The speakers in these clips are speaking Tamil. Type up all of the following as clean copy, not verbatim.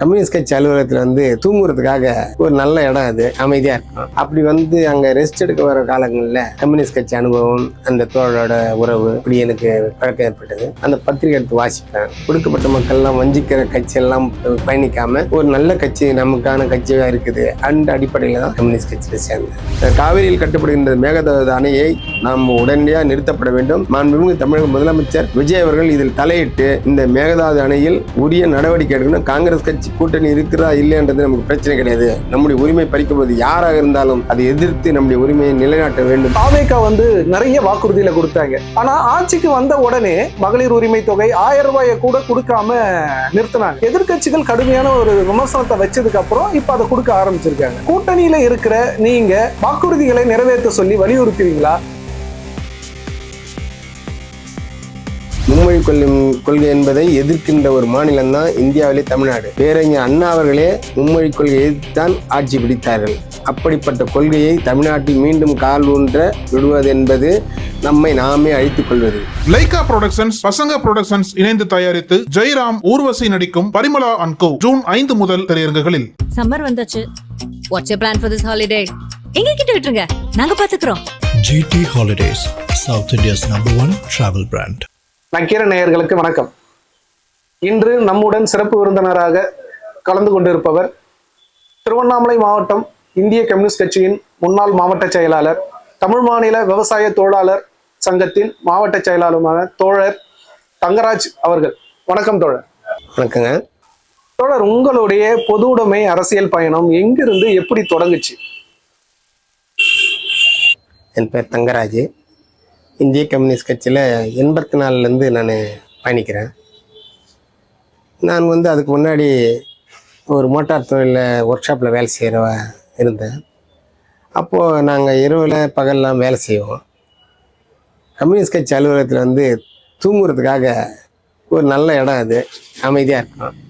கம்யூனிஸ்ட் கட்சி அலுவலகத்தில் வந்து தூங்குறதுக்காக ஒரு நல்ல இடம், அது அமைதியாக இருக்கும். அப்படி வந்து அங்கே ரெஸ்ட் எடுக்க வர காலங்களில் கம்யூனிஸ்ட் கட்சி அனுபவம், அந்த தோழரோட உறவு இப்படி எனக்கு பழக்கம் ஏற்பட்டது. அந்த பத்திரிகை எடுத்து வாசிப்பேன். ஒடுக்கப்பட்ட மக்கள்லாம் வஞ்சிக்கிற கட்சியெல்லாம் பயணிக்காம ஒரு நல்ல கட்சி, நமக்கான கட்சியாக இருக்குது அந்த அடிப்படையில் தான் கம்யூனிஸ்ட் கட்சியில் சேர்ந்தேன். காவிரியில் கட்டப்படுகின்ற மேகதாது அணையை நாம் உடனடியாக நிறுத்தப்பட வேண்டும். மாண்புமிகு தமிழக முதலமைச்சர் விஜய் அவர்கள் இதில் தலையிட்டு இந்த மேகதாது அணையில் உரிய நடவடிக்கை எடுக்கணும். காங்கிரஸ் கட்சி கூட்டணி இருக்கிறதா இல்லைன்றது நமக்கு பிரச்சனை கிடையாது. நம்முடைய உரிமை பறிக்கும்போது யாராக இருந்தாலும் அதை எதிர்த்து நம்முடைய உரிமையை நிலைநாட்ட வேண்டும். தாவேகா வந்து நிறைய வாக்குறுதியில கொடுத்தாங்க. ஆனா ஆட்சிக்கு வந்த உடனே மகளிர் உரிமை தொகை 1000 ரூபாயை கூட கொடுக்காம நிறுத்தினாங்க. எதிர்கட்சிகள் கடுமையான ஒரு விமர்சனத்தை வச்சதுக்கு அப்புறம் இப்ப அதை கொடுக்க ஆரம்பிச்சிருக்காங்க. கூட்டணியில இருக்கிற நீங்க வாக்குறுதிகளை நிறைவேற்ற சொல்லி வலியுறுத்துவீங்களா? மும்மொழி கொள்கை என்பதை எதிர்க்கின்ற ஒரு மாநிலம் தான் இந்தியாவிலே தமிழ்நாடு. பேரறிஞர் அண்ணா அவர்களே மும்மொழி கொள்கையை எதிர்த்துத்தான் ஆட்சி பிடித்தார்கள். அப்படிப்பட்ட கொள்கையை தமிழ்நாட்டில் மீண்டும் கால் ஊன்ற விடுவது என்பது நம்மை நாமே அழித்துக் கொள்வது. லைகா புரொடக்ஷன்ஸ், பசங்க புரொடக்ஷன்ஸ் இணைந்து தயாரித்து ஜெயராம், ஊர்வசி நடிக்கும் பரிமளா அண்ட் கோ ஜூன் 5 முதல் திரையரங்குகளில். சம்மர் வந்தாச்சு. What's your plan for this holiday? எங்க கிட்ட விட்டுருங்க, நாங்க பாத்துக்கிறோம். GT Holidays, South India's #1 travel brand. Nakkeera நேயர்களுக்கு வணக்கம். இன்று நம்முடன் சிறப்பு விருந்தினராக கலந்து கொண்டிருப்பவர் திருவண்ணாமலை மாவட்டம் இந்திய கம்யூனிஸ்ட் கட்சியின் முன்னாள் மாவட்ட செயலாளர், தமிழ் மாநில விவசாய தொழிலாளர் சங்கத்தின் மாவட்ட செயலாளருமான தோழர் தங்கராஜ் அவர்கள். வணக்கம் தோழர். வணக்கங்க தோழர். உங்களுடைய பொது உடைமை அரசியல் பயணம் எங்கிருந்து எப்படி தொடங்குச்சு? என் பேர் தங்கராஜ். இந்திய கம்யூனிஸ்ட் கட்சியில் 84லேருந்து நான் பயணிக்கிறேன். நான் வந்து அதுக்கு முன்னாடி ஒரு மோட்டார் தொழிலில் ஒர்க் ஷாப்பில் வேலை செய்கிற இருந்தேன். அப்போது நாங்கள் இரவில் பகல்லாம் வேலை செய்வோம். கம்யூனிஸ்ட் கட்சி அலுவலகத்தில் வந்து தூங்குறதுக்காக ஒரு நல்ல இடம், அது அமைதியாக இருக்கும்.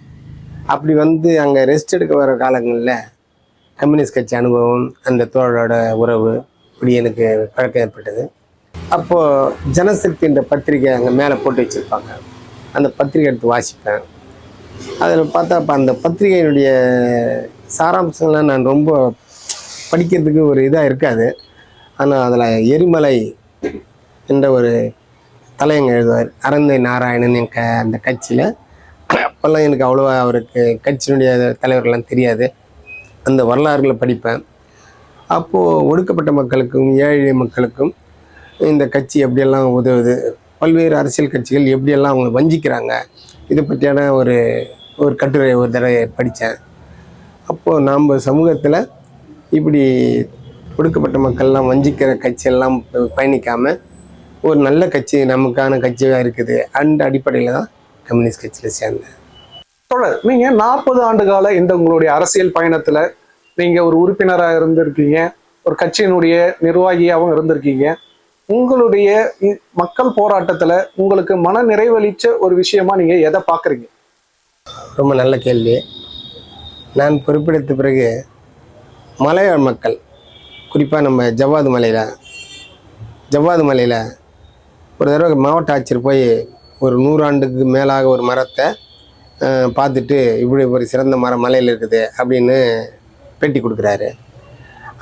அப்படி வந்து அங்கே ரெஸ்ட் எடுக்க வர காலங்களில் கம்யூனிஸ்ட் கட்சி அனுபவம், அந்த தோழரோட உறவு இப்படி எனக்கு பழக்கம் ஏற்பட்டது. அப்போது ஜனசக்தின்ற பத்திரிகை அங்கே மேலே போட்டு வச்சுருப்பாங்க. அந்த பத்திரிகை எடுத்து வாசிப்பேன். அதில் பார்த்தா அப்போ அந்த பத்திரிகையினுடைய சாராம்சங்கள்லாம் நான் ரொம்ப படிக்கிறதுக்கு ஒரு இதாக இருக்காது. ஆனால் அதில் எரிமலை என்ற ஒரு தலையங்க எழுதுவார் அரந்தை நாராயணன். அந்த கட்சியில் அப்போல்லாம் எனக்கு அவ்வளோவா அவருக்கு கட்சியினுடைய தலைவர்கள்லாம் தெரியாது. அந்த வரலாறுகளை படிப்பேன். அப்போது ஒடுக்கப்பட்ட மக்களுக்கும் ஏழை மக்களுக்கும் இந்த கட்சி எப்படியெல்லாம் உதவுது, பல்வேறு அரசியல் கட்சிகள் எப்படியெல்லாம் அவங்க வஞ்சிக்கிறாங்க, இதை பற்றியான ஒரு கட்டுரை ஒரு தடவை படித்தேன். அப்போது நாம் சமூகத்தில் இப்படி ஒடுக்கப்பட்ட மக்கள்லாம் வஞ்சிக்கிற கட்சியெல்லாம் பயணிக்காமல் ஒரு நல்ல கட்சி, நமக்கான கட்சியாக இருக்குது அந்த அடிப்படையில் தான் கம்யூனிஸ்ட் கட்சியில் சேர்ந்தேன். தோழர், நீங்கள் 40 ஆண்டு கால இந்த உங்களுடைய அரசியல் பயணத்தில் நீங்கள் ஒரு உறுப்பினராக இருந்திருக்கீங்க, ஒரு கட்சியினுடைய நிர்வாகியாகவும் இருந்திருக்கீங்க. உங்களுடைய மக்கள் போராட்டத்தில் உங்களுக்கு மன நிறைவளிச்ச ஒரு விஷயமா நீங்கள் எதை பார்க்குறீங்க? ரொம்ப நல்ல கேள்வி. நான் பொறுப்பெடுத்த பிறகு மலையாள மக்கள், குறிப்பாக நம்ம ஜவ்வாது மலையில் ஒரு தடவை மாவட்ட ஆட்சியர் போய் ஒரு 100 ஆண்டுக்கு மேலாக ஒரு மரத்தை பார்த்துட்டு இப்படி ஒரு சிறந்த மரம் மலையில் இருக்குது அப்படின்னு பேட்டி கொடுக்குறாரு.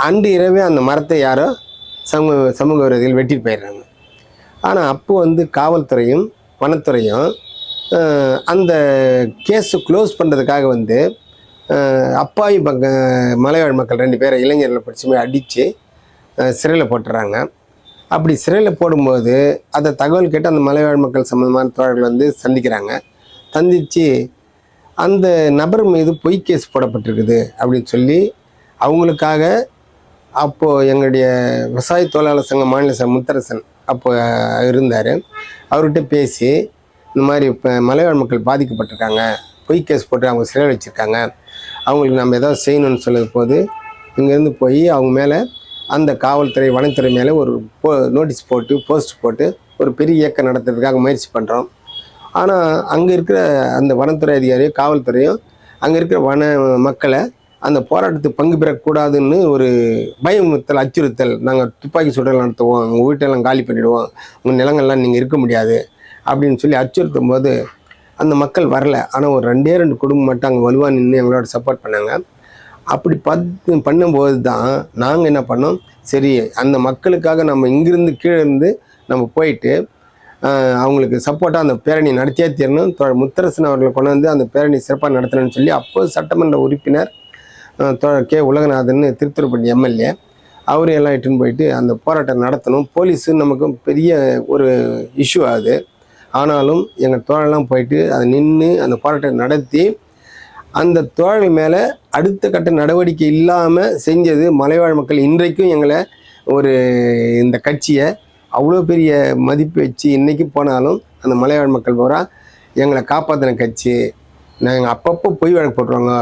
அன்று இரவே அந்த மரத்தை யாரோ சமூக விரோதிகள் வெட்டிட்டு போயிடுறாங்க. ஆனால் அப்போது வந்து காவல்துறையும் வனத்துறையும் அந்த கேஸை க்ளோஸ் பண்ணுறதுக்காக வந்து அப்பாவி மலைவாழ் மக்கள் 2 பேரை இளைஞர்களை பிடிச்சி போய் அடித்து சிறையில் போட்டுறாங்க. அப்படி சிறையில் போடும்போது அதை தகவல் கேட்டு அந்த மலைவாழ் மக்கள் சம்மந்தமான தோழர்கள் வந்து சந்தித்து அந்த நபர் மீது பொய் கேஸ் போடப்பட்டிருக்குது அப்படின்னு சொல்லி அவங்களுக்காக அப்போது எங்களுடைய விவசாய தொழிலாளர் சங்க மாநில முத்தரசன் அப்போ இருந்தார். அவர்கிட்ட பேசி இந்த மாதிரி இப்போ மலைவாழ் மக்கள் பாதிக்கப்பட்டிருக்காங்க, பொய் கேஸ் போட்டு அவங்க சிறையில் வச்சுருக்காங்க, அவங்களுக்கு நம்ம ஏதாவது செய்யணும்னு சொல்லும் போது இங்கேருந்து போய் அவங்க மேலே அந்த காவல்துறை வனத்துறை மேலே ஒரு நோட்டீஸ் போட்டு போஸ்ட் போட்டு ஒரு பெரிய இயக்கம் நடத்துறதுக்காக முயற்சி பண்ணுறோம். ஆனால் அங்கே இருக்கிற அந்த வனத்துறை அதிகாரியும் காவல்துறையும் அங்கே இருக்கிற வன மக்களை அந்த போராட்டத்துக்கு பங்கு பெறக்கூடாதுன்னு ஒரு பயமுறுத்தல், அச்சுறுத்தல், நாங்கள் துப்பாக்கி சுடல் நடத்துவோம், உங்கள் வீட்டெல்லாம் காலி பண்ணிவிடுவோம், உங்கள் நிலங்கள்லாம் நீங்கள் இருக்க முடியாது அப்படின்னு சொல்லி அச்சுறுத்தும் போது அந்த மக்கள் வரல. ஆனால் ஒரு 2 குடும்பம் மட்டும் அங்கே வலுவாக நின்று எங்களோட சப்போர்ட் பண்ணாங்க. அப்படி பண்ணும்போது தான் நாங்கள் என்ன பண்ணோம், சரி அந்த மக்களுக்காக நம்ம இங்கிருந்து கீழே இருந்து நம்ம போயிட்டு அவங்களுக்கு சப்போர்ட்டாக அந்த பேரணி நடத்தியே தீரணும். முத்தரசன் அவர்களை கொண்டு வந்து அந்த பேரணி சிறப்பாக நடத்தணும்னு சொல்லி அப்போது சட்டமன்ற உறுப்பினர் தோழர் கே உலகநாதன், திருத்துறைப்பட்டி எம்எல்ஏ, அவரும் எல்லாம் இட்டுன்னு போயிட்டு அந்த போராட்டம் நடத்தணும். போலீஸு நமக்கு பெரிய ஒரு இஷ்யூ ஆகுது. ஆனாலும் எங்கள் தோழலாம் போயிட்டு அதை நின்று அந்த போராட்டம் நடத்தி அந்த தோழர்கள் மேலே அடுத்த கட்ட நடவடிக்கை இல்லாமல் செஞ்சது மலைவாழ் மக்கள். இன்றைக்கும் எங்களை ஒரு இந்த கட்சியை அவ்வளோ பெரிய மதிப்பு வச்சு இன்றைக்கி போனாலும் அந்த மலைவாழ் மக்கள் பூரா எங்களை காப்பாற்றின கட்சி. நாங்கள் அப்பப்போ பொய் வழக்கு போட்டுருவாங்க,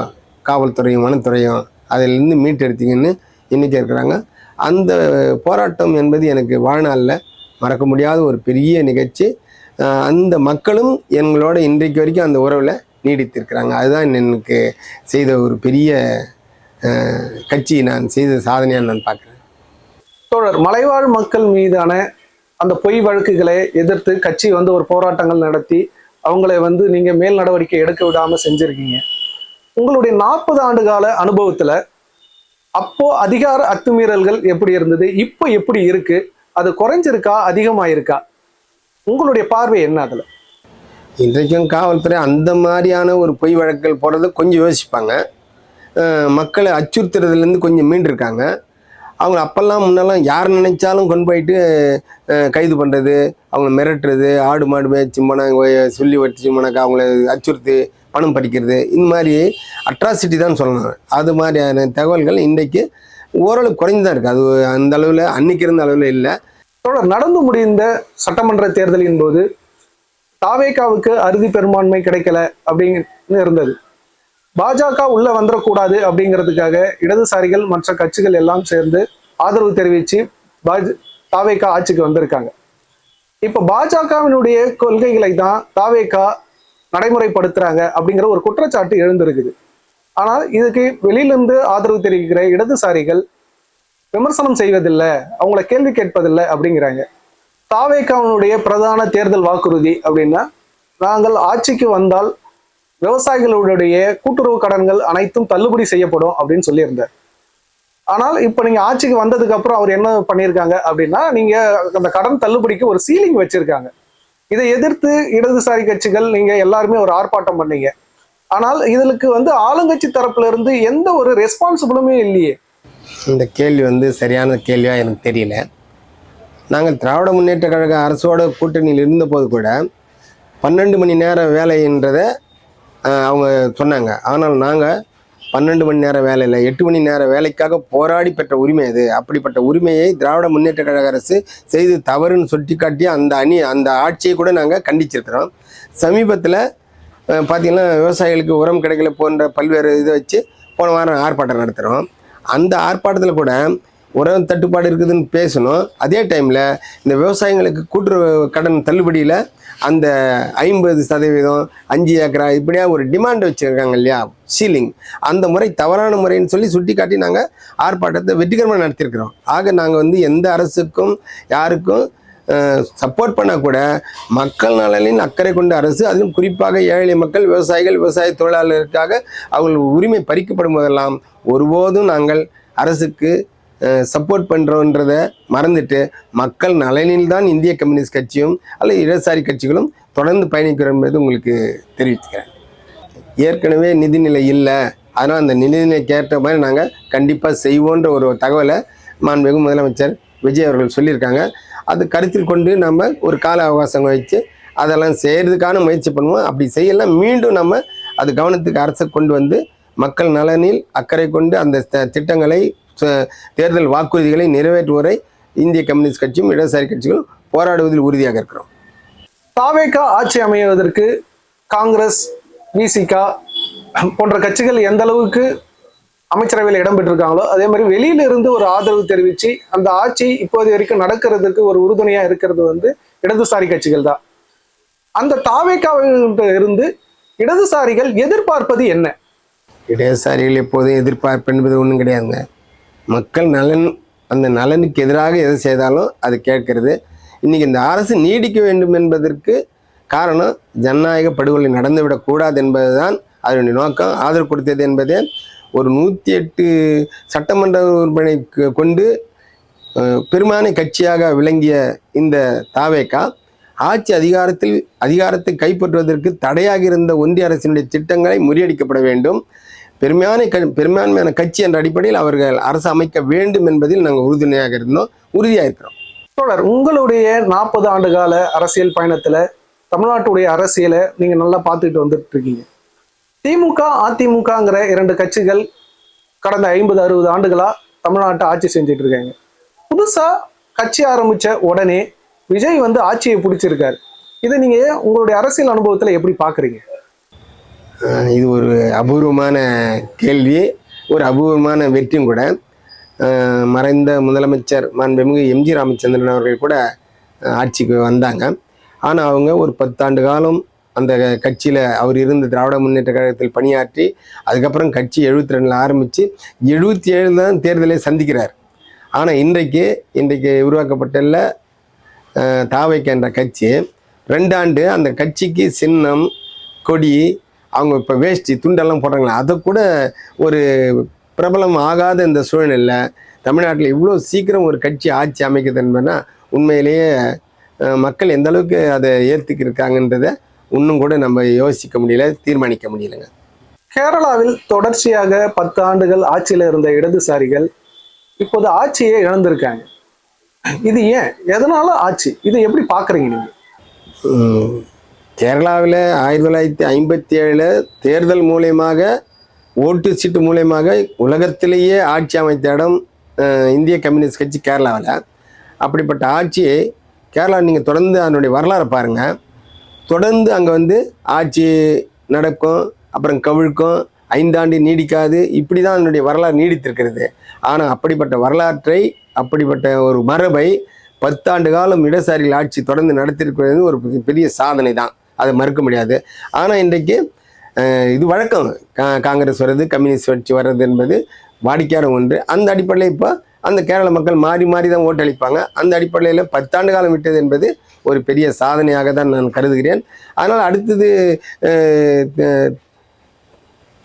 காவல்துறையும் வனத்துறையும், அதிலிருந்து மீட்டெடுத்தீங்கன்னு இன்றைக்கி இருக்கிறாங்க. அந்த போராட்டம் என்பது எனக்கு வாழ்நாளில் மறக்க முடியாத ஒரு பெரிய நிகழ்ச்சி. அந்த மக்களும் எங்களோட இன்றைக்கு வரைக்கும் அந்த உறவில் நீடித்திருக்கிறாங்க. அதுதான் எனக்கு செய்த ஒரு பெரிய கட்சி, நான் செய்த சாதனையாக நான் பார்க்குறேன். தோழர், மலைவாழ் மக்கள் மீதான அந்த பொய் வழக்குகளை எதிர்த்து கட்சி வந்து ஒரு போராட்டங்கள் நடத்தி அவங்களை வந்து நீங்கள் மேல் நடவடிக்கை எடுக்க விடாமல் செஞ்சுருக்கீங்க. உங்களுடைய 40 ஆண்டு கால அனுபவத்தில் அப்போ அதிகார அத்துமீறல்கள் எப்படி இருந்தது, இப்போ எப்படி இருக்கு, அது குறைஞ்சிருக்கா அதிகமாயிருக்கா, உங்களுடைய பார்வை என்ன? அதில் இன்றைக்கும் காவல்துறை அந்த மாதிரியான ஒரு பொய் வழக்குகள் போடுறது கொஞ்சம் யோசிப்பாங்க. மக்களை அச்சுறுத்துறதுலேருந்து கொஞ்சம் மீண்டிருக்காங்க. அவங்க அப்போல்லாம் முன்னெல்லாம் யார் நினைச்சாலும் கொண்டு போயிட்டு கைது பண்ணுறது, அவங்க மிரட்டுறது, ஆடு மாடு மேய்ச்சி சொல்லி வச்சு போனாக்கா அவங்கள அச்சுறுத்தி பணம் பறிக்கிறது, இந்த மாதிரி அட்ராசிட்டி தான் சொல்லணும். அது மாதிரியான தகவல்கள் இன்றைக்கு ஓரளவு குறைந்து தான் இருக்குது. அது அந்த அளவில் அன்னைக்கு இருந்த அளவில் இல்லை. நடந்து முடிந்த சட்டமன்ற தேர்தலின் போது தாவேகாவுக்கு அறுதி பெரும்பான்மை கிடைக்கல அப்படின்னு இருந்தது. பாஜக உள்ள வந்துடக்கூடாது அப்படிங்கிறதுக்காக இடதுசாரிகள் மற்ற கட்சிகள் எல்லாம் சேர்ந்து ஆதரவு தெரிவித்து தாவேகா ஆட்சிக்கு வந்திருக்காங்க. இப்போ பாஜகவினுடைய கொள்கைகளை தான் தாவேகா நடைமுறைப்படுத்துறாங்க அப்படிங்கிற ஒரு குற்றச்சாட்டு எழுந்திருக்குது. ஆனால் இதுக்கு வெளியிலிருந்து ஆதரவு தெரிவிக்கிற இடதுசாரிகள் விமர்சனம் செய்வதில்லை, அவங்கள கேள்வி கேட்பதில்லை அப்படிங்கிறாங்க. தாவேகாவினுடைய பிரதான தேர்தல் வாக்குறுதி அப்படின்னா, நாங்கள் ஆட்சிக்கு வந்தால் விவசாயிகளுடைய கூட்டுறவு கடன்கள் அனைத்தும் தள்ளுபடி செய்யப்படும் அப்படின்னு சொல்லியிருந்தார். ஆனால் இப்போ நீங்க ஆட்சிக்கு வந்ததுக்கு அப்புறம் அவர் என்ன பண்ணியிருக்காங்க அப்படின்னா, நீங்க அந்த கடன் தள்ளுபடிக்கு ஒரு சீலிங் வச்சிருக்காங்க. இதை எதிர்த்து இடதுசாரி கட்சிகள் நீங்க எல்லாருமே ஒரு ஆர்ப்பாட்டம் பண்ணீங்க. ஆனால் இதுக்கு வந்து ஆளுங்கட்சி தரப்புல இருந்து எந்த ஒரு ரெஸ்பான்சிபிளுமே இல்லையே. இந்த கேள்வி சரியான கேள்வியாக எனக்கு தெரியல. நாங்கள் திராவிட முன்னேற்ற கழக அரசோட கூட்டணியில் இருந்தபோது கூட 12 மணி நேரம் வேலைன்றதை அவங்க சொன்னாங்க. ஆனால் நாங்கள் 12 மணி நேரம் வேலை இல்லை, 8 மணி நேரம் வேலைக்காக போராடி பெற்ற உரிமை அது. அப்படிப்பட்ட உரிமையை திராவிட முன்னேற்ற கழக அரசு செய்து தவறுன்னு சுட்டி காட்டி அந்த ஆட்சியை கூட நாங்கள் கண்டிச்சிருக்கிறோம். சமீபத்தில் பார்த்திங்கன்னா விவசாயிகளுக்கு உரம் கிடைக்கல போன்ற பல்வேறு இதை வச்சு போன வாரம் ஆர்ப்பாட்டம் நடத்துகிறோம். அந்த ஆர்ப்பாட்டத்தில் கூட உரம் தட்டுப்பாடு இருக்குதுன்னு பேசணும். அதே டைமில் இந்த விவசாயிகளுக்கு கூட்டுறவு கடன் தள்ளுபடியில் அந்த 50%, 5 ஏக்கரா இப்படியா ஒரு டிமாண்ட் வச்சுருக்காங்க இல்லையா, சீலிங், அந்த முறை தவறான முறைன்னு சொல்லி சுட்டி காட்டி நாங்கள் ஆர்ப்பாட்டத்தை வெற்றிகரமாக நடத்தியிருக்கிறோம். ஆக நாங்கள் எந்த அரசுக்கும் யாருக்கும் சப்போர்ட் பண்ணால் கூட மக்கள் நலனின் அக்கறை கொண்ட அரசு, அதிலும் குறிப்பாக ஏழை மக்கள், விவசாயிகள், விவசாய தொழிலாளர்களுக்காக அவர்கள் உரிமை பறிக்கப்படும் போதெல்லாம் ஒருபோதும் நாங்கள் அரசுக்கு சப்போர்ட் பண்ணுறோன்றதை மறந்துட்டு மக்கள் நலனில் தான் இந்திய கம்யூனிஸ்ட் கட்சியும் அல்லது இடதுசாரி கட்சிகளும் தொடர்ந்து பயணிக்கிறோம் என்பது உங்களுக்கு தெரிவிச்சுக்கிறேன். ஏற்கனவே நிதிநிலை இல்லை, அதனால் அந்த நிதிநிலைக்கு ஏற்ற மாதிரி நாங்கள் கண்டிப்பாக செய்வோன்ற ஒரு தகவலை மாண்புமிகு முதலமைச்சர் விஜய் அவர்கள் சொல்லியிருக்காங்க. அது கருத்தில் கொண்டு நம்ம ஒரு கால அவகாசம் வச்சு அதெல்லாம் செய்கிறதுக்கான முயற்சி பண்ணுவோம். அப்படி செய்யலாம் மீண்டும் நம்ம அது கவனத்துக்கு அரசை கொண்டு வந்து மக்கள் நலனில் அக்கறை கொண்டு அந்த திட்டங்களை, தேர்தல் வாக்குறுதிகளை நிறைவேற்றுவரை இந்திய கம்யூனிஸ்ட் கட்சியும் இடதுசாரி கட்சிகளும் போராடுவதில் உறுதியாக இருக்கிறோம். தாவேகா ஆட்சி அமைவதற்கு காங்கிரஸ், விசிகா போன்ற கட்சிகள் எந்த அளவுக்கு அமைச்சரவையில் இடம்பெற்றிருக்காங்களோ அதே மாதிரி வெளியில இருந்து ஒரு ஆதரவு தெரிவித்து அந்த ஆட்சி இப்போது வரைக்கும் நடக்கிறதுக்கு ஒரு உறுதுணையா இருக்கிறது இடதுசாரி கட்சிகள் தான். அந்த தாவேகாவிட்ட இருந்து இடதுசாரிகள் எதிர்பார்ப்பது என்ன? இடதுசாரிகள் எப்போதும் எதிர்பார்ப்பு என்பது ஒன்றும் கிடையாதுங்க. மக்கள் நலன், அந்த நலனுக்கு எதிராக எது செய்தாலும் அது கேட்கறது. இன்றைக்கி இந்த அரசு நீடிக்க வேண்டும் என்பதற்கு காரணம் ஜனநாயக படுகொலை நடந்துவிடக்கூடாது என்பதுதான் அதனுடைய நோக்கம். ஆதரவு கொடுத்தது என்பதே ஒரு 108 சட்டமன்ற உறுப்பினரை கொண்டு பெரும்பான்மை கட்சியாக விளங்கிய இந்த தாவேகா ஆட்சி அதிகாரத்தை கைப்பற்றுவதற்கு தடையாக இருந்த ஒன்றிய அரசினுடைய திட்டங்களை முறியடிக்கப்பட வேண்டும். பெரும்பான்மையான கட்சி என்ற அடிப்படையில் அவர்கள் அரசு அமைக்க வேண்டும் என்பதில் நாங்கள் உறுதுணையாக இருக்கிறோம். தொடர் உங்களுடைய 40 ஆண்டு கால அரசியல் பயணத்துல தமிழ்நாட்டுடைய அரசியலை நீங்க நல்லா பார்த்துக்கிட்டு வந்துட்டு இருக்கீங்க. திமுக அதிமுகங்கிற 2 கட்சிகள் கடந்த 50-60 ஆண்டுகளா தமிழ்நாட்டை ஆட்சி செஞ்சுட்டு இருக்காங்க. புதுசா கட்சி ஆரம்பிச்ச உடனே விஜய் வந்து ஆட்சியை பிடிச்சிருக்காரு. இதை நீங்க உங்களுடைய அரசியல் அனுபவத்துல எப்படி பாக்குறீங்க? இது ஒரு அபூர்வமான கேள்வி, ஒரு அபூர்வமான வெற்றியும் கூட. மறைந்த முதலமைச்சர் மாண்புமிகு எம்ஜி ராமச்சந்திரன் அவர்கள் கூட ஆட்சிக்கு வந்தாங்க. ஆனால் அவங்க ஒரு 10 ஆண்டு காலம் அந்த கட்சியில் அவர் இருந்த திராவிட முன்னேற்ற கழகத்தில் பணியாற்றி அதுக்கப்புறம் கட்சி 72 ஆரம்பித்து 77 தான் தேர்தலை சந்திக்கிறார். ஆனால் இன்றைக்கு உருவாக்கப்பட்டுள்ள தாவேகா என்ற கட்சி 2 ஆண்டு அந்த கட்சிக்கு சின்னம், கொடி, அவங்க இப்போ வேஷ்டி துண்டெல்லாம் போடுறாங்களா, அதை கூட ஒரு பிரபலம் ஆகாத இந்த சூழ்நிலை தமிழ்நாட்டில் இவ்வளோ சீக்கிரம் ஒரு கட்சி ஆட்சி அமைக்குது என்பதுனா உண்மையிலேயே மக்கள் எந்த அளவுக்கு அதை ஏற்றுக்கிருக்காங்கன்றதை இன்னும் கூட நம்ம யோசிக்க முடியல, தீர்மானிக்க முடியலைங்க. கேரளாவில் தொடர்ச்சியாக 10 ஆண்டுகள் ஆட்சியில் இருந்த இடதுசாரிகள் இப்போது ஆட்சியை இழந்திருக்காங்க. இது ஏன், எதனால ஆட்சி, இதை எப்படி பார்க்குறீங்க நீங்கள்? கேரளாவில் 1957 தேர்தல் மூலயமாக, ஓட்டு சீட்டு மூலயமாக உலகத்திலேயே ஆட்சி அமைத்த இடம் இந்திய கம்யூனிஸ்ட் கட்சி கேரளாவில். அப்படிப்பட்ட ஆட்சியை கேரளா நீங்கள் தொடர்ந்து அதனுடைய வரலாறை பாருங்கள். தொடர்ந்து அங்கே வந்து ஆட்சி நடக்கும், அப்புறம் கவிழ்க்கும், 5 ஆண்டு நீடிக்காது, இப்படி தான் அதனுடைய வரலாறு நீடித்திருக்கிறது. ஆனால் அப்படிப்பட்ட ஒரு மரபை 10 ஆண்டு காலம் இடதுசாரிகள் ஆட்சி தொடர்ந்து நடத்திருக்கிறது ஒரு பெரிய சாதனை தான், அதை மறுக்க முடியாது. ஆனால் இன்றைக்கு இது வழக்கம், காங்கிரஸ் வர்றது, கம்யூனிஸ்ட் கட்சி வர்றது என்பது வாடிக்கையான ஒன்று. அந்த அடிப்படையில் இப்போ அந்த கேரள மக்கள் மாறி தான் ஓட்டளிப்பாங்க. அந்த அடிப்படையில் 10 ஆண்டு காலம் விட்டது என்பது ஒரு பெரிய சாதனையாக தான் நான் கருதுகிறேன். அதனால் அடுத்தது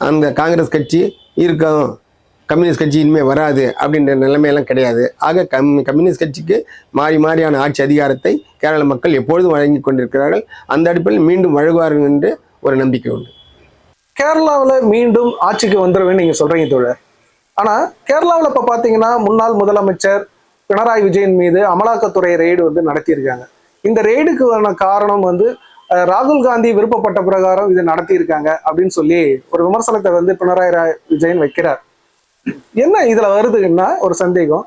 அந்த காங்கிரஸ் கட்சி இருக்கும், கம்யூனிஸ்ட் கட்சி இனிமேல் வராது அப்படின்ற நிலைமையெல்லாம் கிடையாது. ஆக கம்யூனிஸ்ட் கட்சிக்கு மாறியான ஆட்சி அதிகாரத்தை கேரள மக்கள் எப்பொழுதும் வழங்கி கொண்டிருக்கிறார்கள். அந்த அடிப்படையில் மீண்டும் வழங்குவார்கள் என்று ஒரு நம்பிக்கை உண்டு. கேரளாவில் மீண்டும் ஆட்சிக்கு வந்துடுவேன்னு நீங்கள் சொல்கிறீங்க தோழர். ஆனால் கேரளாவில் இப்போ பார்த்தீங்கன்னா முன்னாள் முதலமைச்சர் பினராயி விஜயன் மீது அமலாக்கத்துறை ரெய்டு வந்து நடத்தியிருக்காங்க. இந்த ரெய்டுக்கான காரணம் வந்து ராகுல் காந்தி விருப்பப்பட்ட பிரகாரம் இது நடத்தியிருக்காங்க அப்படின்னு சொல்லி ஒரு விமர்சனத்தை வந்து பினராயி விஜயன் வைக்கிறார். என்ன இதுல வருதுன்னா ஒரு சந்தேகம்,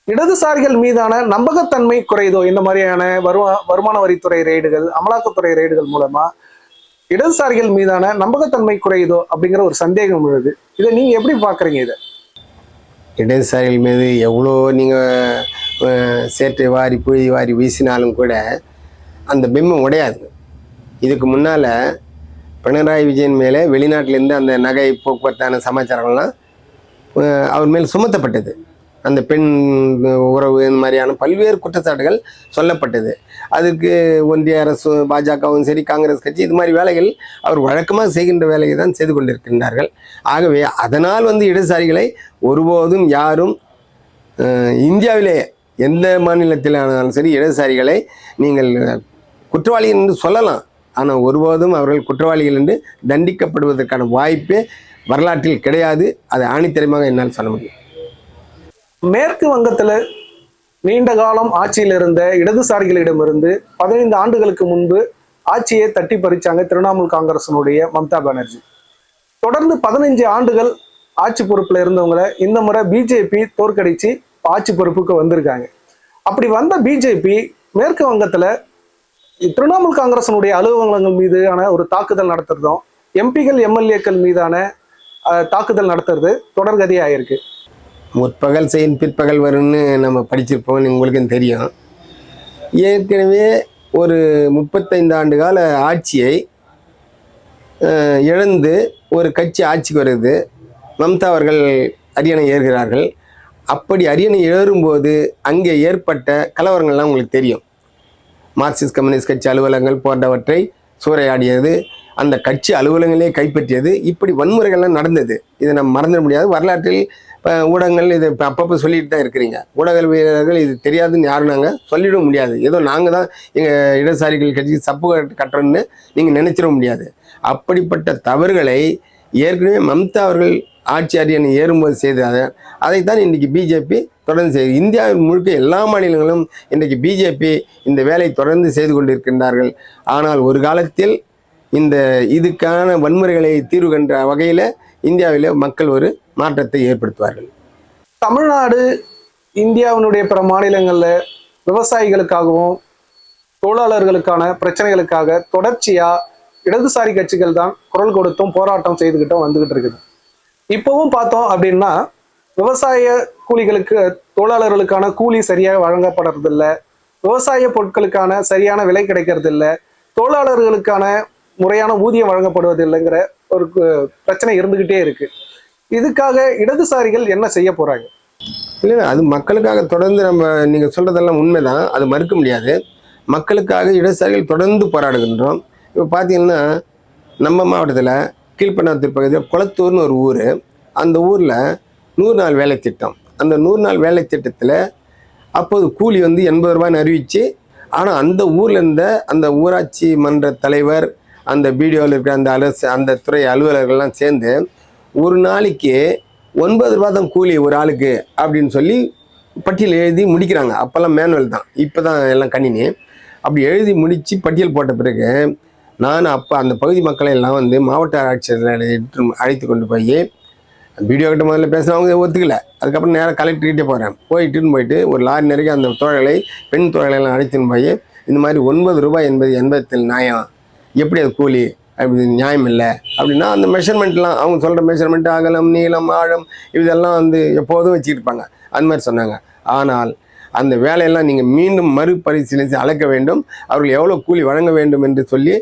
இடதுசாரிகள் மீதான நம்பகத்தன்மை குறைதோ? இந்த மாதிரியான வருமான வரித்துறை ரெய்டுகள், அமலாக்கத்துறை ரெய்டுகள் மூலமா இடதுசாரிகள் மீதான நம்பகத்தன்மை குறையுதோ அப்படிங்கிற ஒரு சந்தேகம் உள்ளது. இதை நீங்க எப்படி பாக்குறீங்க? இதை இடதுசாரிகள் மீது எவ்வளோ நீங்கள் சேற்றை வாரி புழுதி வாரி வீசினாலும் கூட அந்த பிம்பம் உடையாது. இதுக்கு முன்னால் பினராயி விஜயன் மேலே வெளிநாட்டிலேருந்து அந்த நகை போக்குவரத்தான சமாச்சாரங்கள்லாம் அவர் மேல் சுமத்தப்பட்டது. அந்த பெண் உறவு இந்த மாதிரியான பல்வேறு குற்றச்சாட்டுகள் சொல்லப்பட்டது. அதுக்கு ஒன்றிய அரசு, பாஜகவும் சரி, காங்கிரஸ் கட்சி இது மாதிரி வேலைகள் அவர் வழக்கமாக செய்கின்ற வேலையை தான் செய்து கொண்டிருக்கின்றார்கள். ஆகவே அதனால் வந்து இடதுசாரிகளை ஒருபோதும் யாரும் இந்தியாவிலே எந்த மாநிலத்தில் ஆனாலும் சரி இடதுசாரிகளை நீங்கள் குற்றவாளிகள் என்று சொல்லலாம். ஆனால் ஒருபோதும் அவர்கள் குற்றவாளிகள் என்று தண்டிக்கப்படுவதற்கான வாய்ப்பே வரலாற்றில் கிடையாது. அதை ஆணித்தரமாக என்னால் சொல்ல முடியும். மேற்கு வங்கத்துல நீண்ட காலம் ஆட்சியில் இருந்த இடதுசாரிகளிடமிருந்து 15 ஆண்டுகளுக்கு முன்பு ஆட்சியை தட்டி பறிச்சாங்க திரிணாமுல் காங்கிரசினுடைய மம்தா பானர்ஜி. தொடர்ந்து 15 ஆண்டுகள் ஆட்சி பொறுப்புல இருந்தவங்களை இந்த முறை பிஜேபி தோற்கடிச்சு ஆட்சி பொறுப்புக்கு வந்திருக்காங்க. அப்படி வந்த பிஜேபி மேற்கு வங்கத்துல திரிணாமுல் காங்கிரசினுடைய அலுவலகங்கள் மீதான ஒரு தாக்குதல் நடத்துறதும், எம்பிகள் எம்எல்ஏக்கள் மீதான தாக்குதல் நடத்துறது தொடர்கதையாயிருக்கு. முற்பகல் செய்யும் பிற்பகல் வரும்னு நம்ம படிச்சிருப்போம், உங்களுக்கும் தெரியும். ஏற்கனவே ஒரு 35 ஆண்டு கால ஆட்சியை இழந்து ஒரு கட்சி ஆட்சிக்கு வருது. மம்தா அவர்கள் அரியணை ஏறுகிறார்கள். அப்படி அரியணை ஏறும்போது அங்கே ஏற்பட்ட கலவரங்கள்லாம் உங்களுக்கு தெரியும். மார்க்சிஸ்ட் கம்யூனிஸ்ட் கட்சி அலுவலகங்கள் போன்றவற்றை சூறையாடியது, அந்த கட்சி அலுவலகங்களே கைப்பற்றியது, இப்படி வன்முறைகள்லாம் நடந்தது. இதை நம்ம மறந்துட முடியாது. வரலாற்றில் ஊடகங்கள் இதை அப்பப்போ சொல்லிட்டு தான் இருக்கிறீங்க. ஊடகவியலர்கள் இது தெரியாதுன்னு யாரும் நாங்கள் சொல்லிட முடியாது. ஏதோ நாங்கள் தான் எங்கள் இடதுசாரிகள் கட்சிக்கு சப்பு கட்டுறோன்னு நீங்கள் நினைச்சிட முடியாது. அப்படிப்பட்ட தவறுகளை ஏற்கனவே மம்தா அவர்கள் ஆட்சி அரியணை ஏறும்போது செய்தாங்க. அதைத்தான் இன்றைக்கி பிஜேபி தொடர்ந்து செய்யுது. இந்தியாவில் முழுக்க எல்லா மாநிலங்களும் இன்றைக்கு பிஜேபி இந்த வேலை தொடர்ந்து செய்து கொண்டிருக்கின்றார்கள். ஆனால் ஒரு காலத்தில் இந்த இதுக்கான வன்முறைகளை தீர்வு கண்ட வகையில் இந்தியாவில் மக்கள் ஒரு மாற்றத்தை ஏற்படுத்துவார்கள். தமிழ்நாடு இந்தியாவினுடைய பிற மாநிலங்களில் விவசாயிகளுக்காகவும் தொழிலாளர்களுக்கான பிரச்சனைகளுக்காக தொடர்ச்சியாக இடதுசாரி கட்சிகள் தான் குரல் கொடுத்தும் போராட்டம் செய்துக்கிட்டும் வந்துகிட்டு இருக்குது. இப்போவும் பார்த்தோம் அப்படின்னா விவசாய கூலிகளுக்கு தொழிலாளர்களுக்கான கூலி சரியாக வழங்கப்படுறதில்லை, விவசாய பொருட்களுக்கான சரியான விலை கிடைக்கிறதில்ல, தொழிலாளர்களுக்கான முறையான ஊதியம் வழங்கப்படுவதில்லைங்கிற ஒரு பிரச்சனை இருந்துகிட்டே இருக்கு. இதுக்காக இடதுசாரிகள் என்ன செய்ய போறாங்க? இல்லை, அது மக்களுக்காக தொடர்ந்து நீங்கள் சொல்றதெல்லாம் உண்மைதான், அது மறுக்க முடியாது. மக்களுக்காக இடதுசாரிகள் தொடர்ந்து போராடுகின்றோம். இப்போ பார்த்தீங்கன்னா நம்ம மாவட்டத்தில் கீழ்பண்ணாத்தூர் பகுதியில் குளத்தூர்னு ஒரு ஊர், அந்த ஊரில் 100 நாள் வேலை திட்டம். அந்த 100 நாள் வேலை திட்டத்தில் அப்போது கூலி 80 ரூபான்னு அறிவிச்சு, ஆனால் அந்த ஊரில் இருந்த அந்த ஊராட்சி மன்ற தலைவர், அந்த பிடிஓவில் இருக்கிற அந்த துறை அலுவலர்கள்லாம் சேர்ந்து ஒரு நாளைக்கு 9 ரூபா தான் கூலி ஒரு ஆளுக்கு அப்படின்னு சொல்லி பட்டியல் எழுதி முடிக்கிறாங்க. அப்போல்லாம் மேனுவல் தான், இப்போ தான் எல்லாம் கணினி. அப்படி எழுதி முடித்து பட்டியல் போட்ட பிறகு நான் அப்போ அந்த பகுதி மக்களை எல்லாம் மாவட்ட ஆட்சியர் அழைத்து கொண்டு போய் வீடியோ கிட்ட முதல்ல பேசுகிறவங்க ஒத்துக்கல. அதுக்கப்புறம் நேராக கலெக்டர்கிட்டே போயிட்டு ஒரு லாரி நிறைய அந்த தோழர்களை பெண் தோழர்களெல்லாம் அழைத்துன்னு போய் இந்த மாதிரி 9 ரூபாய் என்பது எண்பத்தில் நியாயம், எப்படி அது கூலி அப்படி நியாயம் இல்லை அப்படின்னா அந்த மெஷர்மெண்ட்லாம் அவங்க சொல்கிற மெஷர்மெண்ட் அகலம் நீளம் ஆழம் இதெல்லாம் எப்போதும் வச்சுக்கிட்டு இருப்பாங்க. அந்த மாதிரி சொன்னாங்க. ஆனால் அந்த வேலையெல்லாம் நீங்கள் மீண்டும் மறுபரிசீலித்து அளக்க வேண்டும், அவர்கள் எவ்வளோ கூலி வழங்க வேண்டும் என்று சொல்லி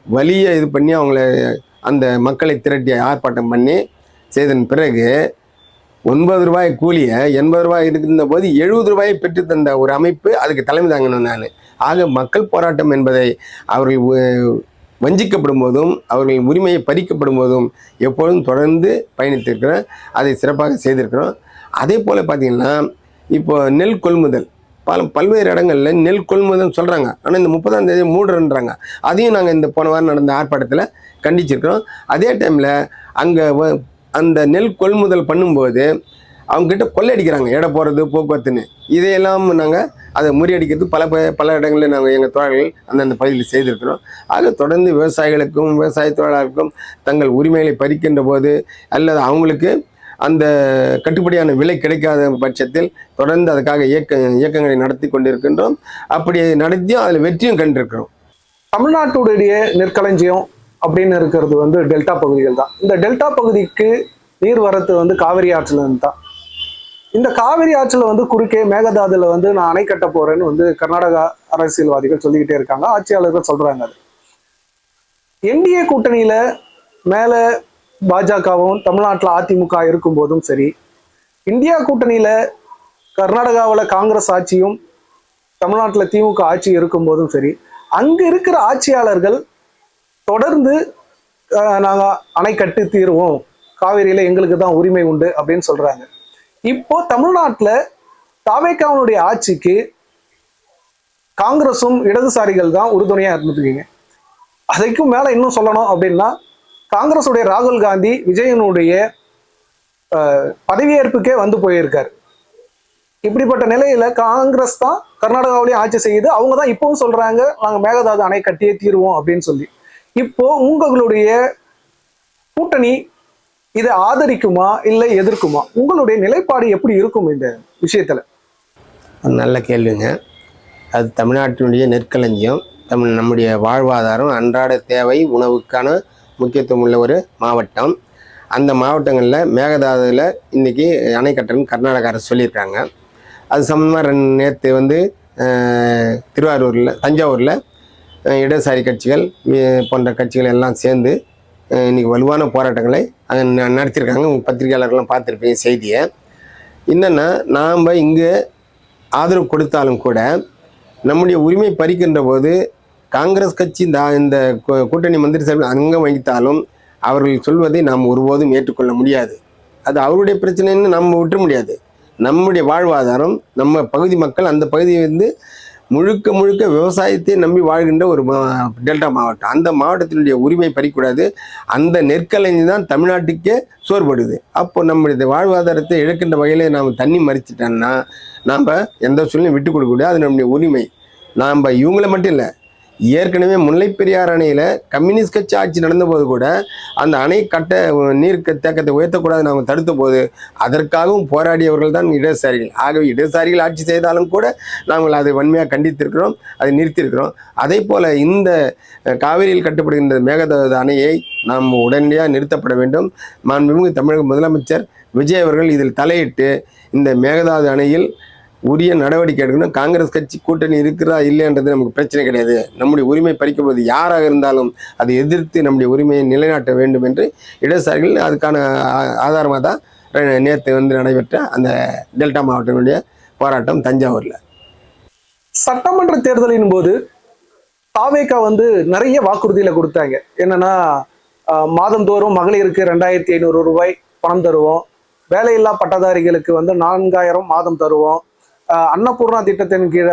வலியை இது பண்ணி அவங்கள அந்த மக்களை திரட்டி ஆர்ப்பாட்டம் பண்ணி செய்தன் பிறகு 9 ரூபாய் கூலியை 80 ரூபாய் இருந்த போது 70 ரூபாயை பெற்று தந்த ஒரு அமைப்பு, அதுக்கு தலைமை தாங்கணும் நான். ஆக மக்கள் போராட்டம் என்பதை அவர்கள் வஞ்சிக்கப்படும் போதும் அவர்கள் உரிமையை பறிக்கப்படும் போதும் எப்பொழுதும் தொடர்ந்து பயணித்திருக்கிறோம், அதை சிறப்பாக செய்திருக்கிறோம். அதே போல் பார்த்திங்கன்னா இப்போ நெல் கொள்முதல் பல்வேறு இடங்களில் நெல் கொள்முதல் சொல்கிறாங்க, ஆனால் இந்த 30ஆம் தேதி மூடுறன்றாங்க. அதையும் நாங்கள் இந்த போன வாரம் நடந்த ஆர்ப்பாட்டத்தில் கண்டிச்சிருக்கிறோம். அதே டைமில் அங்கே அந்த நெல் கொள்முதல் பண்ணும்போது அவங்ககிட்ட கொள்ளையடிக்கிறாங்க, எடை போகிறது போக்குவரத்துன்னு. இதையெல்லாம் நாங்கள் அதை முறியடிக்கிறது பல இடங்களில் நாங்கள் எங்கள் தோழர்கள் அந்தந்த பகுதியில் செய்திருக்கிறோம். ஆக தொடர்ந்து விவசாயிகளுக்கும் விவசாய தொழிலாளர்களுக்கும் தங்கள் உரிமைகளை பறிக்கின்ற போது அல்லது அவங்களுக்கு அந்த கட்டுப்படியான விலை கிடைக்காத பட்சத்தில் தொடர்ந்து அதுக்காக இயக்கங்களை நடத்தி கொண்டிருக்கின்றோம். அப்படி நடத்தியும் அதில் வெற்றியும் கண்டிருக்கிறோம். தமிழ்நாட்டுடைய நெற்களஞ்சியம் அப்படின்னு இருக்கிறது டெல்டா பகுதிகள் தான். இந்த டெல்டா பகுதிக்கு நீர் வரத்து காவிரி ஆற்றில் இருந்து தான். இந்த காவிரி ஆற்றில் குறுக்கே மேகதாதுல நான் அணை கட்ட போறேன்னு கர்நாடகா அரசியல்வாதிகள் சொல்லிக்கிட்டே இருக்காங்க, ஆட்சியாளர்கள் சொல்றாங்க. அது என்டிஏ கூட்டணியில மேல பாஜகவும் தமிழ்நாட்டில் அதிமுக இருக்கும் போதும் சரி, இந்தியா கூட்டணியில கர்நாடகாவில் காங்கிரஸ் ஆட்சியும் தமிழ்நாட்டில் திமுக ஆட்சி இருக்கும் போதும் சரி, அங்க இருக்கிற ஆட்சியாளர்கள் தொடர்ந்து நாங்கள் அணை கட்டி தீருவோம், காவிரியில எங்களுக்கு தான் உரிமை உண்டு அப்படின்னு சொல்றாங்க. இப்போ தமிழ்நாட்டில் தாவேக்காவுடைய ஆட்சிக்கு காங்கிரஸும் இடதுசாரிகள் தான் உறுதுணையா இருந்துருக்கீங்க. அதைக்கும் மேல இன்னும் சொல்லணும் அப்படின்னா காங்கிரஸுடைய ராகுல் காந்தி விஜயனுடைய பதவியேற்புக்கே போயிருக்காரு. இப்படிப்பட்ட நிலையில காங்கிரஸ் தான் கர்நாடகாவிலேயே ஆட்சி செய்யுது. அவங்க தான் இப்பவும் சொல்றாங்க நாங்க மேகதாது அணை கட்டியே தீருவோம் அப்படின்னு சொல்லி. இப்போ உங்களுடைய கூட்டணி இதை ஆதரிக்குமா இல்லை எதிர்க்குமா? உங்களுடைய நிலைப்பாடு எப்படி இருக்கும் இந்த விஷயத்துல? நல்ல கேள்விங்க. அது தமிழ்நாட்டினுடைய நெற்களஞ்சியம், நம்முடைய வாழ்வாதாரம், அன்றாட தேவை, உணவுக்கான முக்கியத்துவம் உள்ள ஒரு மாவட்டம். அந்த மாவட்டங்களில் மேகதாதுவில் இன்றைக்கி அணை கட்டணும்னு கர்நாடக அரசு சொல்லியிருக்காங்க. அது சம்பந்தமாக நேற்று திருவாரூரில் தஞ்சாவூரில் இடதுசாரி கட்சிகள் போன்ற கட்சிகள் எல்லாம் சேர்ந்து இன்றைக்கி வலுவான போராட்டங்களை அங்கே நடத்தியிருக்காங்க. உங்கள் பத்திரிகையாளர்கள்லாம் பார்த்துருப்பீங்க செய்தியை. என்னென்னா நாம் இங்கே ஆதரவு கொடுத்தாலும் கூட நம்முடைய உரிமை பறிக்கின்ற போது காங்கிரஸ் கட்சி இந்த கூட்டணி மந்திரி சபையில் அங்கம் வகித்தாலும் அவர்கள் சொல்வதை நாம் ஒருபோதும் ஏற்றுக்கொள்ள முடியாது. அது அவருடைய பிரச்சனைன்னு நம்ம விட்டுற முடியாது. நம்முடைய வாழ்வாதாரம், நம்ம பகுதி மக்கள் அந்த பகுதியை முழுக்க முழுக்க விவசாயத்தை நம்பி வாழ்கின்ற ஒரு டெல்டா மாவட்டம். அந்த மாவட்டத்தினுடைய உரிமை பறிக்கூடாது. அந்த நெற்கலைஞி தான் தமிழ்நாட்டுக்கே சோர்படுது. அப்போ நம்முடைய வாழ்வாதாரத்தை இழக்கின்ற வகையில் நாம் தண்ணி மறிச்சிட்டோம்னா நாம் எந்த சூழ்நிலையும் விட்டு கொடுக்க முடியாது. அது நம்முடைய உரிமை. நாம் இவங்கள மட்டும் இல்லை, ஏற்கனவே முல்லைப் பெரியார் அணையில் கம்யூனிஸ்ட் கட்சி ஆட்சி நடந்தபோது கூட அந்த அணை நீர் தேக்கத்தை உயர்த்தக்கூடாது நாம் தடுத்த போது அதற்காகவும் போராடியவர்கள் தான் இடதுசாரிகள். ஆகவே இடதுசாரிகள் ஆட்சி செய்தாலும் கூட நாங்கள் அதை வன்மையாக கண்டித்திருக்கிறோம், அதை நிறுத்தியிருக்கிறோம். அதே போல் இந்த காவிரியில் கட்டப்படுகின்ற மேகதாது அணையை நாம் உடனடியாக நிறுத்தப்பட வேண்டும். மாண்புமிகு தமிழக முதலமைச்சர் விஜய் அவர்கள் இதில் தலையிட்டு இந்த மேகதாது அணையில் உரிய நடவடிக்கை எடுக்கணும். காங்கிரஸ் கட்சி கூட்டணி இருக்கிறதா இல்லைன்றது நமக்கு பிரச்சனை கிடையாது. நம்முடைய உரிமை பறிக்கும்போது யாராக இருந்தாலும் அதை எதிர்த்து நம்முடைய உரிமையை நிலைநாட்ட வேண்டும் என்று இடதுசாரிகள் அதுக்கான ஆதாரமாக தான் நேற்று நடைபெற்ற அந்த டெல்டா மாவட்டத்தினுடைய போராட்டம் தஞ்சாவூரில். சட்டமன்ற தேர்தலின் போது தாவேகா நிறைய வாக்குறுதியில கொடுத்தாங்க. என்னன்னா, மாதந்தோறும் மகளிருக்கு 2500 ரூபாய் பணம் தருவோம், வேலையில்லா பட்டதாரிகளுக்கு 4000 மாதம் தருவோம், அன்னபூர்ணா திட்டத்தின் கீழே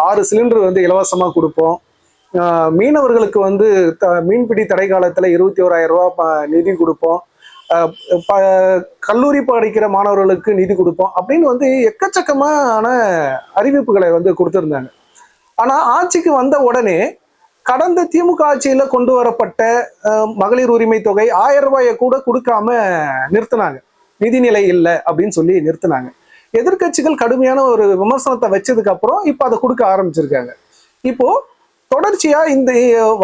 6 சிலிண்டர் இலவசமாக கொடுப்போம், மீனவர்களுக்கு மீன்பிடி தடை காலத்தில் 21,000 ரூபாய் நிதி கொடுப்போம், கல்லூரி படிக்கிற மாணவர்களுக்கு நிதி கொடுப்போம் அப்படின்னு எக்கச்சக்கமான அறிவிப்புகளை கொடுத்துருந்தாங்க. ஆனால் ஆட்சிக்கு வந்த உடனே கடந்த திமுக ஆட்சியில் கொண்டு வரப்பட்ட மகளிர் உரிமை தொகை 1000 ரூபாயை கூட கொடுக்காம நிறுத்தினாங்க. நிதிநிலை இல்லை அப்படின்னு சொல்லி நிறுத்தினாங்க. எதிர்கட்சிகள் கடுமையான ஒரு விமர்சனத்தை வச்சதுக்கு அப்புறம் இப்போ அதை கொடுக்க ஆரம்பிச்சிருக்காங்க. இப்போ தொடர்ச்சியா இந்த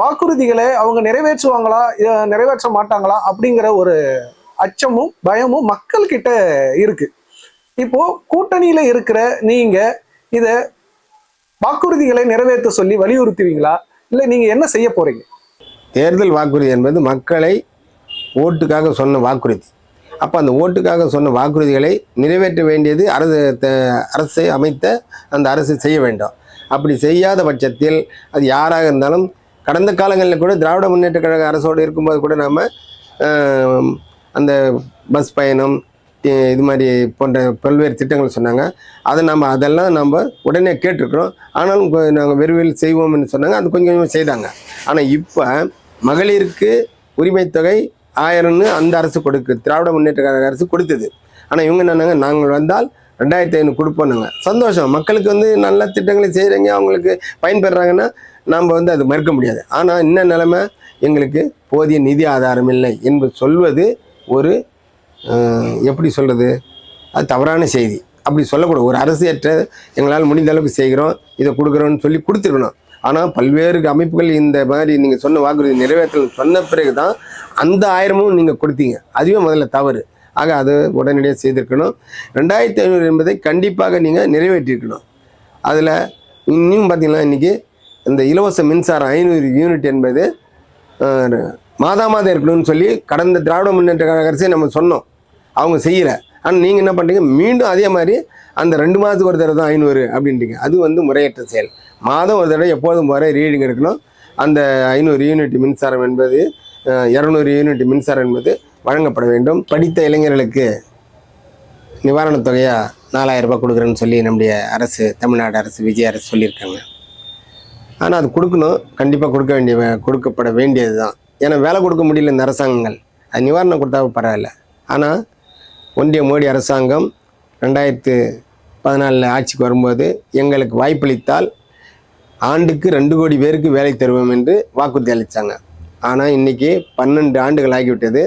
வாக்குறுதிகளை அவங்க நிறைவேற்றுவாங்களா நிறைவேற்ற மாட்டாங்களா அப்படிங்கிற ஒரு அச்சமும் பயமும் மக்கள் கிட்ட இருக்கு. இப்போ கூட்டணியில இருக்கிற நீங்க இத வாக்குறுதிகளை நிறைவேற்ற சொல்லி வலியுறுத்துவீங்களா, இல்லை நீங்க என்ன செய்ய போறீங்க? தேர்தல் வாக்குறுதி என்பது மக்களை ஓட்டுக்காக சொன்ன வாக்குறுதி. அப்போ அந்த ஓட்டுக்காக சொன்ன வாக்குறுதிகளை நிறைவேற்ற வேண்டியது அரசை அமைத்த அந்த அரசு செய்ய வேண்டும். அப்படி செய்யாத பட்சத்தில் அது யாராக இருந்தாலும், கடந்த காலங்களில் கூட திராவிட முன்னேற்ற கழக அரசோடு இருக்கும்போது கூட நாம் அந்த பஸ் பயணம் இது மாதிரி போன்ற பல்வேறு திட்டங்கள் சொன்னாங்க. அதெல்லாம் நம்ம உடனே கேட்டிருக்கிறோம். ஆனாலும் நாங்கள் விரைவில் செய்வோம்னு சொன்னாங்க. அது கொஞ்சம் கொஞ்சமாக செய்தாங்க. ஆனால் இப்போ மகளிருக்கு உரிமை தொகை 1000ன்னு அந்த அரசு திராவிட முன்னேற்ற கழக அரசு கொடுத்தது. ஆனால் இவங்க என்னன்னாங்க, நாங்கள் வந்தால் 2500 கொடுப்போம்னாங்க. சந்தோஷம், மக்களுக்கு நல்ல திட்டங்களை செய்கிறீங்க, அவங்களுக்கு பயன்பெறாங்கன்னா நாம் அது மறுக்க முடியாது. ஆனால் இன்ன நிலைமை, எங்களுக்கு போதிய நிதி ஆதாரம் இல்லை என்பது சொல்வது ஒரு எப்படி சொல்கிறது, அது தவறான செய்தி. அப்படி சொல்லக்கூடாது. ஒரு அரசு ஏற்ற எங்களால் முடிந்த அளவுக்கு செய்கிறோம், இதை கொடுக்குறோன்னு சொல்லி கொடுத்துருக்கணும். ஆனால் பல்வேறு அமைப்புகள் இந்த மாதிரி நீங்கள் சொன்ன வாக்குறுதி நிறைவேற்றல் சொன்ன பிறகு தான் அந்த 1000மும் நீங்கள் கொடுத்தீங்க. அதுவே முதல்ல தவறு. ஆக அது உடனடியாக செய்திருக்கணும். 2500 என்பதை கண்டிப்பாக நீங்கள் நிறைவேற்றியிருக்கணும். அதில் இன்னும் பார்த்தீங்கன்னா இன்றைக்கி இந்த இலவச மின்சாரம் 500 யூனிட் என்பது மாதம் இருக்கணும்னு சொல்லி கடந்த திராவிட முன்னேற்ற கழக அரசே நம்ம சொன்னோம். அவங்க செய்யலை. ஆனால் நீங்கள் என்ன பண்ணுறீங்க, மீண்டும் அதே மாதிரி அந்த 2 மாதத்துக்கு ஒரு தடவை தான் 500 அப்படின்றீங்க. அது முறையற்ற செயல். மாதம் ஒரு தடவை எப்போதும் போகிற ரீடிங் எடுக்கணும். அந்த 500 யூனிட் மின்சாரம் என்பது 200 யூனிட் மின்சாரம் என்பது வழங்கப்பட வேண்டும். படித்த இளைஞர்களுக்கு நிவாரணத் தொகையாக 4000 ரூபாய் கொடுக்குறேன்னு சொல்லி நம்முடைய அரசு, தமிழ்நாடு அரசு, விஜய் அரசு சொல்லியிருக்காங்க. ஆனால் அது கொடுக்கணும், கண்டிப்பாக கொடுக்கப்பட வேண்டியது தான். ஏன்னா வேலை கொடுக்க முடியல இந்த அரசாங்கங்கள். அது நிவாரணம் கொடுத்தா பரவாயில்ல. ஆனால் ஒன்றிய மோடி அரசாங்கம் 2014 ஆட்சிக்கு வரும்போது எங்களுக்கு வாய்ப்பளித்தால் ஆண்டுக்கு 2 கோடி பேருக்கு வேலை தருவோம் என்று வாக்குறுதி அளித்தாங்க. ஆனால் இன்றைக்கி 12 ஆண்டுகள் ஆகிவிட்டது.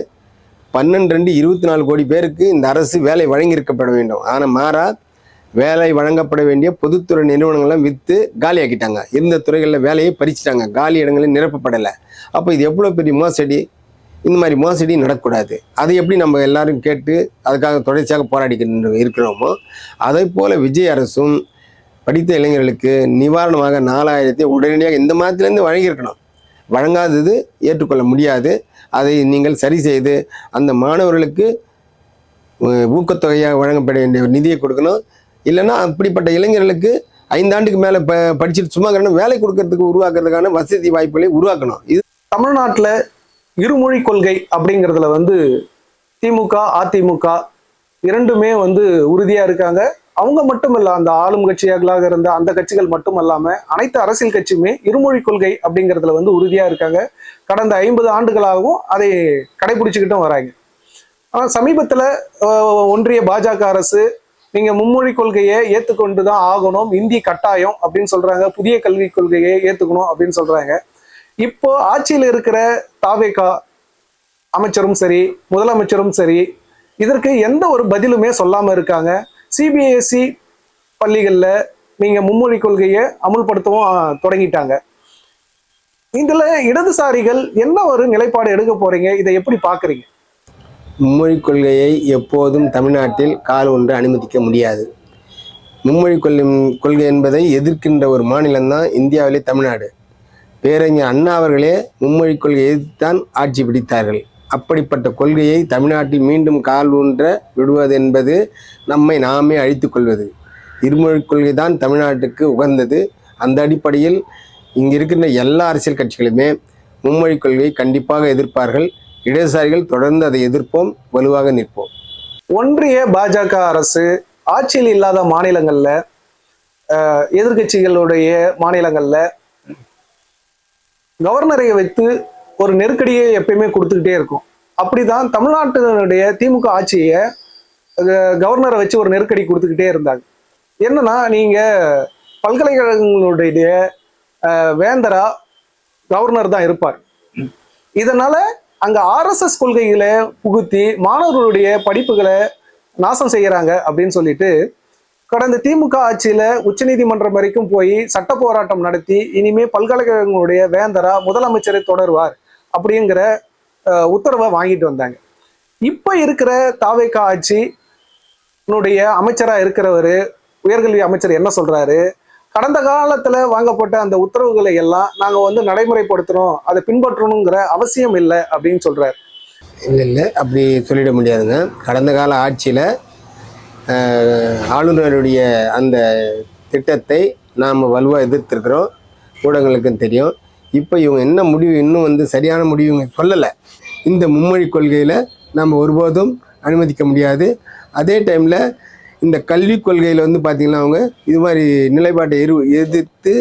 12 24 கோடி பேருக்கு இந்த அரசு வேலை வழங்கியிருக்கப்பட வேண்டும். ஆனால் மாறா வேலை வழங்கப்பட வேண்டிய பொதுத்துறை நிறுவனங்கள்லாம் விற்று காலியாக்கிட்டாங்க. இருந்த துறைகளில் வேலையை பறிச்சிட்டாங்க. காலி இடங்களில் நிரப்பப்படலை. அப்போ இது எவ்வளோ பெரிய மோசடி. இந்த மாதிரி மோசடி நடக்கக்கூடாது. அதை எப்படி நம்ம எல்லாரும் கேட்டு அதுக்காக தொடர்ச்சியாக போராடிக்கிட்டு இருக்கிறோமோ அதே போல் விஜய் அரசும் படித்த இளைஞர்களுக்கு நிவாரணமாக 4000 உடனடியாக இந்த மாதத்துலேருந்து வழங்கியிருக்கணும். வழங்காதது ஏற்றுக்கொள்ள முடியாது. அதை நீங்கள் சரி செய்து அந்த மாணவர்களுக்கு ஊக்கத்தொகையாக வழங்கப்பட வேண்டிய நிதியை கொடுக்கணும். இல்லைன்னா அப்படிப்பட்ட இளைஞர்களுக்கு 5 ஆண்டுக்கு மேலே படிச்சுட்டு சும்மா கிடந்து வேலை கொடுக்கறதுக்கு உருவாக்குறதுக்கான வசதி வாய்ப்புகளை உருவாக்கணும். இது தமிழ்நாட்டில் இருமொழி கொள்கை அப்படிங்கிறதுல வந்து திமுக அதிமுக இரண்டுமே வந்து உறுதியா இருக்காங்க. அவங்க மட்டும் இல்ல, அந்த ஆளும் கட்சிகளாக இருந்த அந்த கட்சிகள் மட்டும் இல்லாம அனைத்து அரசியல் கட்சியுமே இருமொழி கொள்கை அப்படிங்கிறதுல வந்து உறுதியா இருக்காங்க. கடந்த 50 ஆண்டுகளாகவும் அதை கடைபிடிச்சுக்கிட்டும் வராங்க. ஆனா சமீபத்துல ஒன்றிய பாஜக அரசு நீங்க மும்மொழி கொள்கையை ஏத்துக்கொண்டுதான் ஆகணும், இந்தி கட்டாயம் அப்படின்னு சொல்றாங்க, புதிய கல்விக் கொள்கையை ஏத்துக்கணும் அப்படின்னு சொல்றாங்க. இப்போ ஆட்சியில் இருக்கிற தாவேகா அமைச்சரும் சரி முதலமைச்சரும் சரி இதற்கு எந்த ஒரு பதிலுமே சொல்லாம இருக்காங்க. சிபிஎஸ்இ பள்ளிகள்ல நீங்க மும்மொழி கொள்கையை அமுல்படுத்தவும் தொடங்கிட்டாங்க. இதுல இடதுசாரிகள் என்ன ஒரு நிலைப்பாடு எடுக்க போறீங்க? இதை எப்படி பாக்குறீங்க? மும்மொழி கொள்கையை எப்போதும் தமிழ்நாட்டில் கால் ஒன்று அனுமதிக்க முடியாது. மும்மொழி கொள்கை என்பதை எதிர்க்கின்ற ஒரு மாநிலம்தான் இந்தியாவிலே தமிழ்நாடு. பேரறிஞர் அண்ணா அவர்களே மும்மொழி கொள்கையை எதிர்த்துத்தான் ஆட்சி பிடித்தார்கள். அப்படிப்பட்ட கொள்கையை தமிழ்நாட்டில் மீண்டும் கால் ஊன்ற விடுவது என்பது நம்மை நாமே அழித்துக் கொள்வது. இருமொழி கொள்கை தான் தமிழ்நாட்டுக்கு உகந்தது. அந்த அடிப்படையில் இங்கு இருக்கின்ற எல்லா அரசியல் கட்சிகளுமே மும்மொழி கொள்கையை கண்டிப்பாக எதிர்ப்பார்கள். இடதுசாரிகள் தொடர்ந்து அதை எதிர்ப்போம், வலுவாக நிற்போம். ஒன்றிய பாஜக அரசு ஆட்சியில் இல்லாத மாநிலங்கள்ல எதிர்கட்சிகளுடைய மாநிலங்கள்ல கவர்னரை வைத்து ஒரு நெருக்கடியை எப்பயுமே கொடுத்துக்கிட்டே இருக்கும். அப்படிதான் தமிழ்நாட்டினுடைய திமுக ஆட்சியை கவர்னரை வச்சு ஒரு நெருக்கடி கொடுத்துக்கிட்டே இருந்தாங்க. என்னன்னா, நீங்க பல்கலைக்கழகங்களுடைய வேந்தரா கவர்னர் தான் இருப்பார். இதனால அங்க ஆர்எஸ்எஸ் கொள்கைகளை புகுத்தி மாணவர்களுடைய படிப்புகளை நாசம் செய்யறாங்க அப்படின்னு சொல்லிட்டு கடந்த திமுக ஆட்சியில உச்சநீதிமன்றம் வரைக்கும் போய் சட்ட போராட்டம் நடத்தி இனிமே பல்கலைக்கழகங்களுடைய வேந்தரா முதலமைச்சரை தொடர்வார் அப்படிங்கிற உத்தரவை வாங்கிட்டு வந்தாங்க. இப்ப இருக்கிற தாவேகா ஆட்சியினுடைய அமைச்சரா இருக்கிறவரு, உயர்கல்வி அமைச்சர் என்ன சொல்றாரு? கடந்த காலத்துல வாங்கப்பட்ட அந்த உத்தரவுகளை எல்லாம் நாங்க வந்து நடைமுறைப்படுத்தணும், அதை பின்பற்றணுங்கிற அவசியம் இல்லை அப்படின்னு சொல்றாரு. இல்லை, அப்படி சொல்லிட முடியாதுங்க. கடந்த கால ஆட்சியில் ஆளுநருடைய அந்த திட்டத்தை நாம் வலுவாக எதிர்த்திருக்கிறோம், ஊடகங்களுக்கும் தெரியும். இப்போ இவங்க என்ன முடிவு இன்னும் வந்து சரியான முடிவு இவங்க சொல்லலை. இந்த மும்மொழி கொள்கையில் நம்ம ஒருபோதும் அனுமதிக்க முடியாது. அதே டைமில் இந்த கல்விக் கொள்கையில் வந்து பார்த்திங்கன்னா அவங்க இது மாதிரி நிலைப்பாட்டை எதிர்த்து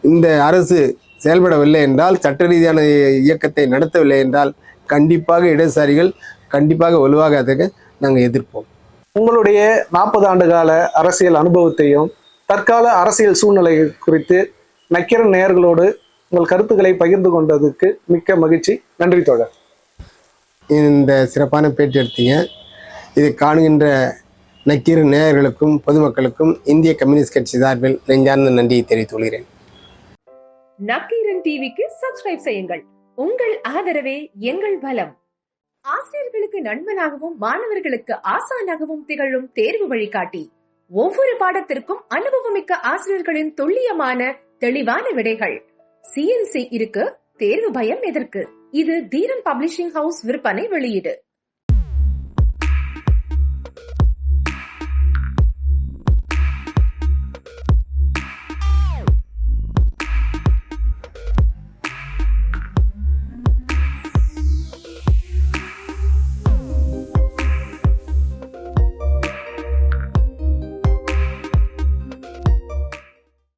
இந்த அரசு செயல்படவில்லை என்றால், சட்ட ரீதியான இயக்கத்தை நடத்தவில்லை என்றால் கண்டிப்பாக இடதுசாரிகள் கண்டிப்பாக வலுவாக அதை நாங்கள் எதிர்ப்போம். உங்களுடைய 40 ஆண்டு கால அரசியல் அனுபவத்தையும் தற்கால அரசியல் சூழ்நிலை குறித்து நக்கீரன் நேயர்களோடு உங்கள் கருத்துக்களை பகிர்ந்து கொண்டதுக்கு மிக்க மகிழ்ச்சி. நன்றி தோழர். இந்த சிறப்பான பேட்டி எடுத்தீங்க. இதை காணுகின்ற நக்கீரன் நேயர்களுக்கும் பொதுமக்களுக்கும் இந்திய கம்யூனிஸ்ட் கட்சி சார்பில் நெஞ்சார்ந்த நன்றியை தெரிவித்துக் கொள்கிறேன். நக்கீரன் டிவிக்கு சப்ஸ்கிரைப் செய்யுங்கள். உங்கள் ஆதரவே எங்கள் பலம். ஆசிரியர்களுக்கு நண்பனாகவும் மாணவர்களுக்கு ஆசானாகவும் திகழும் தேர்வு வழிகாட்டி. ஒவ்வொரு பாடத்திற்கும் அனுபவமிக்க ஆசிரியர்களின் துல்லியமான தெளிவான விடைகள். CNC இருக்கு, தேர்வு பயம் எதற்கு? இது தீரன் பப்ளிஷிங் ஹவுஸ் விற்பனை வெளியீடு.